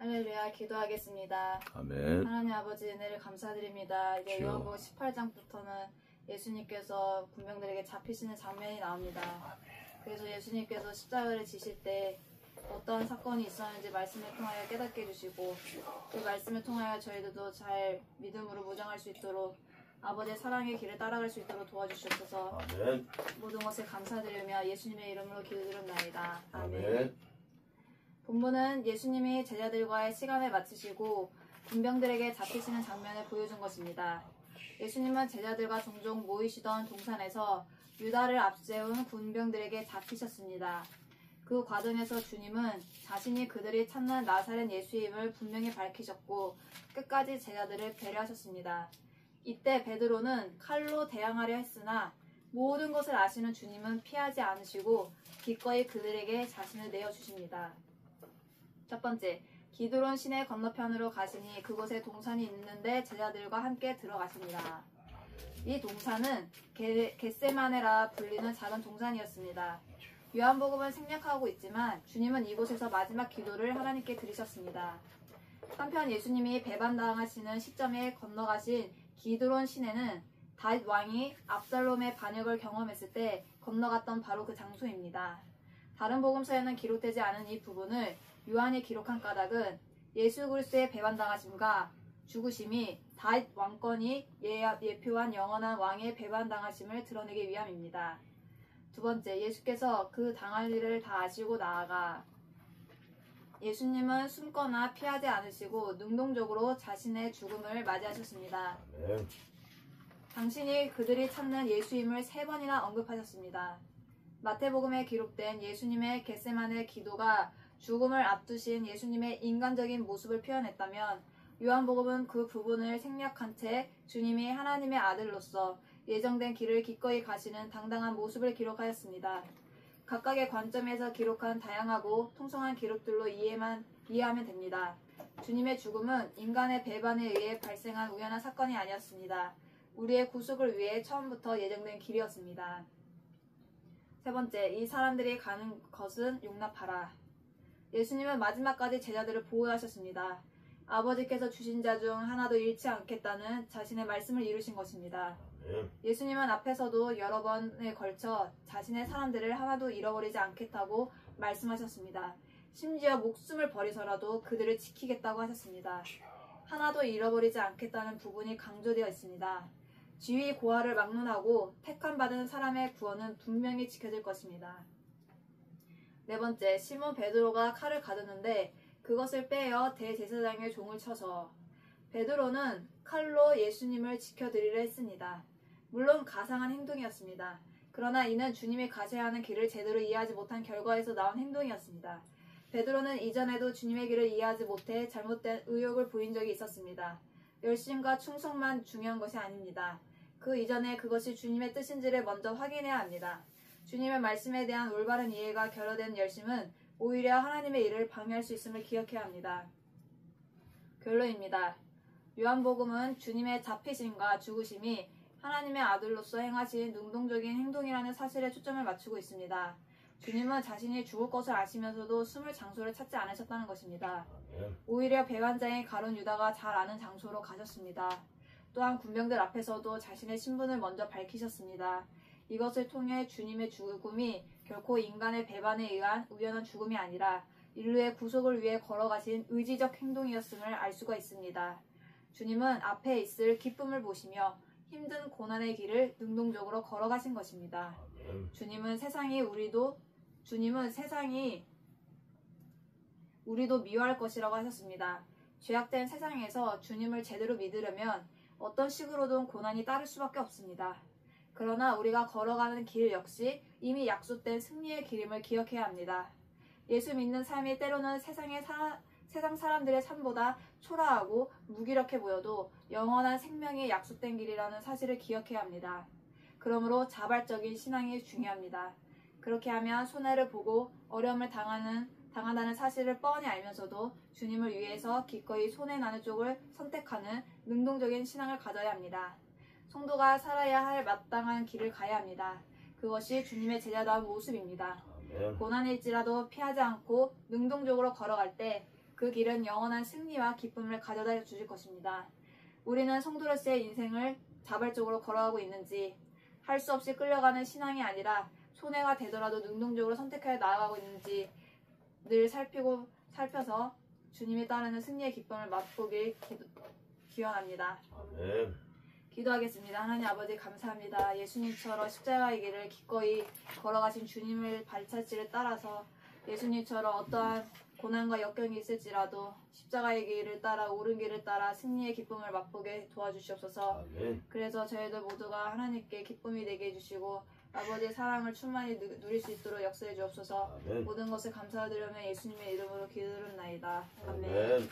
할렐루야. 기도하겠습니다. 아멘. 하나님 아버지 은혜를 감사드립니다. 이제 요한복음 18장부터는 예수님께서 군병들에게 잡히시는 장면이 나옵니다. 그래서 예수님께서 십자가를 지실 때 어떤 사건이 있었는지 말씀을 통하여 깨닫게 해주시고 그 말씀을 통하여 저희들도 잘 믿음으로 무장할 수 있도록 아버지의 사랑의 길을 따라갈 수 있도록 도와주시옵소서. 아멘. 모든 것을 감사드리며 예수님의 이름으로 기도드립나이다. 아멘. 본문은 예수님이 제자들과의 시간을 마치시고 군병들에게 잡히시는 장면을 보여준 것입니다. 예수님은 제자들과 종종 모이시던 동산에서 유다를 앞세운 군병들에게 잡히셨습니다. 그 과정에서 주님은 자신이 그들이 찾는 나사렛 예수임을 분명히 밝히셨고 끝까지 제자들을 배려하셨습니다. 이때 베드로는 칼로 대항하려 했으나 모든 것을 아시는 주님은 피하지 않으시고 기꺼이 그들에게 자신을 내어주십니다. 첫 번째, 기드론 시내 건너편으로 가시니 그곳에 동산이 있는데 제자들과 함께 들어가십니다. 이 동산은 겟세마네라 불리는 작은 동산이었습니다. 요한복음은 생략하고 있지만 주님은 이곳에서 마지막 기도를 하나님께 드리셨습니다. 한편 예수님이 배반당하시는 시점에 건너가신 기드론 시내는 다윗 왕이 압살롬의 반역을 경험했을 때 건너갔던 바로 그 장소입니다. 다른 복음서에는 기록되지 않은 이 부분을 요한이 기록한 까닭은 예수 그리스도의 배반당하심과 죽으심이 다윗 왕권이 예표한 영원한 왕의 배반당하심을 드러내기 위함입니다. 두 번째, 예수께서 그 당할 일을 다 아시고 나아가 예수님은 숨거나 피하지 않으시고 능동적으로 자신의 죽음을 맞이하셨습니다. 당신이 그들이 찾는 예수임을 3번이나 언급하셨습니다. 마태복음에 기록된 예수님의 겟세마네 기도가 죽음을 앞두신 예수님의 인간적인 모습을 표현했다면 요한복음은 그 부분을 생략한 채 주님이 하나님의 아들로서 예정된 길을 기꺼이 가시는 당당한 모습을 기록하였습니다. 각각의 관점에서 기록한 다양하고 통성한 기록들로 이해하면 됩니다. 주님의 죽음은 인간의 배반에 의해 발생한 우연한 사건이 아니었습니다. 우리의 구속을 위해 처음부터 예정된 길이었습니다. 세 번째, 이 사람들이 가는 것은 용납하라. 예수님은 마지막까지 제자들을 보호하셨습니다. 아버지께서 주신 자 중 하나도 잃지 않겠다는 자신의 말씀을 이루신 것입니다. 예수님은 앞에서도 여러 번에 걸쳐 자신의 사람들을 하나도 잃어버리지 않겠다고 말씀하셨습니다. 심지어 목숨을 버리서라도 그들을 지키겠다고 하셨습니다. 하나도 잃어버리지 않겠다는 부분이 강조되어 있습니다. 지위 고하를 막론하고 택함받은 사람의 구원은 분명히 지켜질 것입니다. 네 번째, 시몬 베드로가 칼을 가졌는데 그것을 빼어 대제사장의 종을 쳐서 베드로는 칼로 예수님을 지켜드리려 했습니다. 물론 가상한 행동이었습니다. 그러나 이는 주님이 가셔야 하는 길을 제대로 이해하지 못한 결과에서 나온 행동이었습니다. 베드로는 이전에도 주님의 길을 이해하지 못해 잘못된 의욕을 보인 적이 있었습니다. 열심과 충성만 중요한 것이 아닙니다. 그 이전에 그것이 주님의 뜻인지를 먼저 확인해야 합니다. 주님의 말씀에 대한 올바른 이해가 결여된 열심은 오히려 하나님의 일을 방해할 수 있음을 기억해야 합니다. 결론입니다. 요한복음은 주님의 잡히심과 죽으심이 하나님의 아들로서 행하신 능동적인 행동이라는 사실에 초점을 맞추고 있습니다. 주님은 자신이 죽을 것을 아시면서도 숨을 장소를 찾지 않으셨다는 것입니다. 오히려 배반자인 가룟 유다가 잘 아는 장소로 가셨습니다. 또한 군병들 앞에서도 자신의 신분을 먼저 밝히셨습니다. 이것을 통해 주님의 죽음이 결코 인간의 배반에 의한 우연한 죽음이 아니라 인류의 구속을 위해 걸어가신 의지적 행동이었음을 알 수가 있습니다. 주님은 앞에 있을 기쁨을 보시며 힘든 고난의 길을 능동적으로 걸어가신 것입니다. 주님은 세상이 우리도 미워할 것이라고 하셨습니다. 죄악된 세상에서 주님을 제대로 믿으려면 어떤 식으로든 고난이 따를 수밖에 없습니다. 그러나 우리가 걸어가는 길 역시 이미 약속된 승리의 길임을 기억해야 합니다. 예수 믿는 삶이 때로는 세상 사람들의 삶보다 초라하고 무기력해 보여도 영원한 생명이 약속된 길이라는 사실을 기억해야 합니다. 그러므로 자발적인 신앙이 중요합니다. 그렇게 하면 손해를 보고 어려움을 당한다는 사실을 뻔히 알면서도 주님을 위해서 기꺼이 손해나는 쪽을 선택하는 능동적인 신앙을 가져야 합니다. 성도가 살아야 할 마땅한 길을 가야 합니다. 그것이 주님의 제자다운 모습입니다. 고난일지라도 피하지 않고 능동적으로 걸어갈 때 그 길은 영원한 승리와 기쁨을 가져다 주실 것입니다. 우리는 성도로서의 인생을 자발적으로 걸어가고 있는지, 할 수 없이 끌려가는 신앙이 아니라 손해가 되더라도 능동적으로 선택하여 나아가고 있는지 늘 살펴서 주님이 따르는 승리의 기쁨을 맛보길 기원합니다. 아멘. 기도하겠습니다. 하나님 아버지 감사합니다. 예수님처럼 십자가의 길을 기꺼이 걸어가신 주님을 발자취를 따라서 예수님처럼 어떠한 고난과 역경이 있을지라도 십자가의 길을 따라 옳은 길을 따라 승리의 기쁨을 맛보게 도와주시옵소서. 아멘. 그래서 저희들 모두가 하나님께 기쁨이 되게 해주시고 아버지의 사랑을 충만히 누릴 수 있도록 역사해 주옵소서. 아멘. 모든 것을 감사드리며 예수님의 이름으로 기도드렸나이다. 아멘. 아멘.